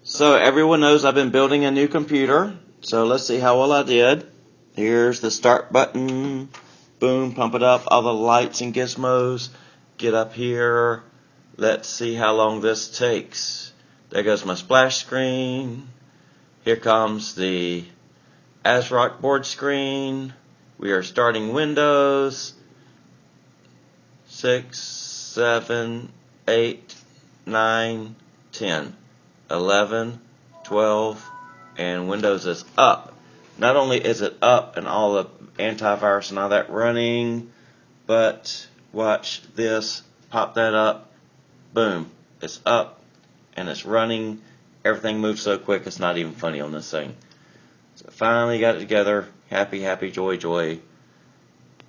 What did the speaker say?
So everyone knows I've been building a new computer. So let's see how well I did. Here's the start button. Boom, pump it up. All the lights and gizmos. Get up here. Let's see how long this takes. There goes my splash screen. Here comes the ASRock board screen. We are starting Windows. 6, 7, 8, 9, 10. 11, 12, and Windows is up. Not only is it up and all the antivirus and all that running, but watch this, pop that up, boom, it's up and it's running. Everything moves so quick it's not even funny on this thing. So finally got it together. Happy, happy, joy, joy.